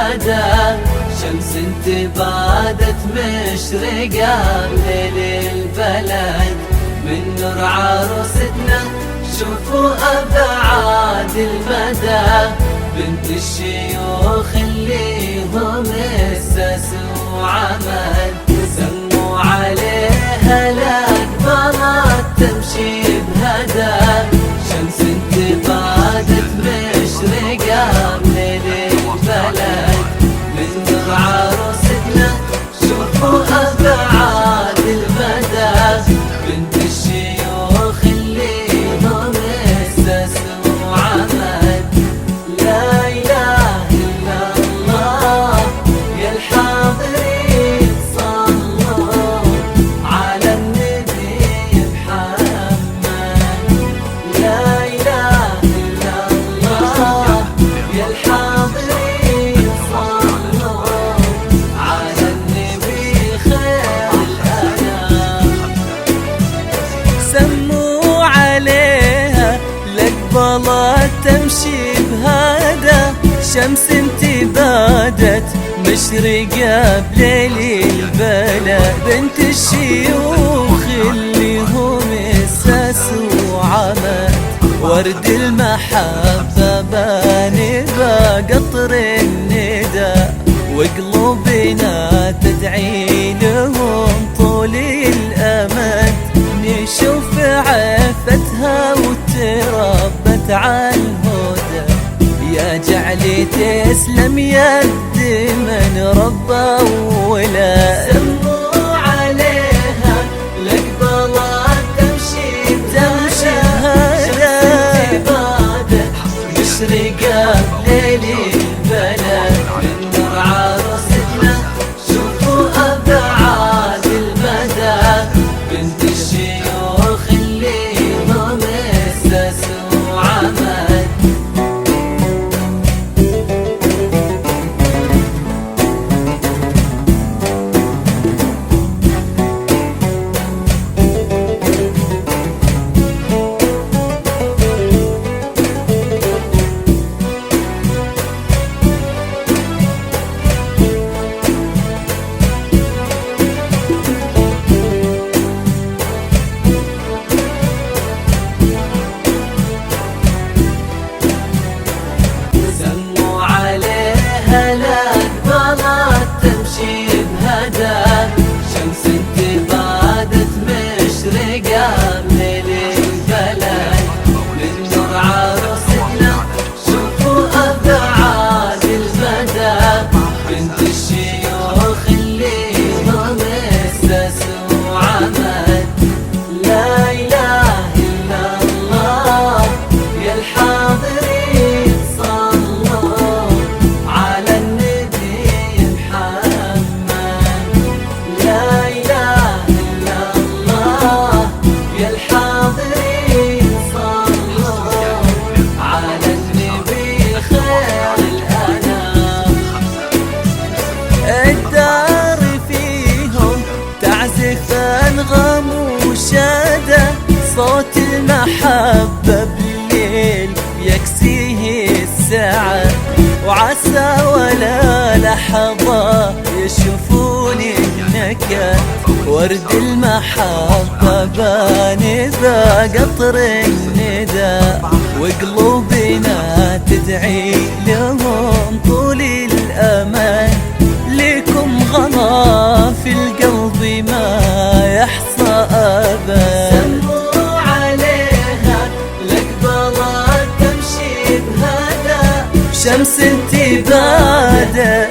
بهدى، شمس انتبادت مشرقة بليل البلد من نور عروستنا. شوفوا أبعاد المدى، بنت الشيوخ اللي هم أسسوا عمد، سموا عليها الأقبلات تمشي بهدى، شمس انتبادت مشرقة بليل البلد من نور عروستنا. شوفوا أبعاد المدى، بنت الشيوخ اللي هم أسسوا عمد. لا إله إلا الله يا الحاضرين صلوا على النبي محمد. لا إله إلا الله يا الحاضرين صلوا على النبي خير الأنام. سموا عليها الأقبلات تمشي بهدى، شمس انتبادت مشرقة بليل البلد، بنت الشيوخ اللي هم أسسوا عمد. ورد المحبة بانبا قطر الندى، وقلوبنا تدعي لهم طول الأمد. نشوف عفتها وتربت على الهدى، يا جعلي تسلم يد من ربى وولد. سموا عليها الأقبلات تمشي بهدى، مشرقة بليل البلد من نور عروستنا. شوفوا أبعاد المدى، بنت الشيوخ اللي هم أسسوا عمد. الأقبلات تمشي بهدى، شمس انتبادت مشرقة بليل البلد من نور عروستنا. شوفوا أبعاد المدى، بنت الشيوخ اللي هم أسسوا عمد. لا إله إلا الله يا الحاضرين صلوا على النبي محمد. لا إله إلا الله يا الحاضرين صلوا على النبي خير الأنام. الدار فيهم تعزف أنغام وشادة، صوت المحبة بالليل يكسيه السعد. وعسى ولا لحظة يشوفون النكد، ورد المحبة بانبا قطر الندى، وقلوبنا تدعي لهم طول الأمان. لكم غلا في القلب ما يحصى أبد. سموا عليها الأقبلات تمشي بهدى، شمس انتبادت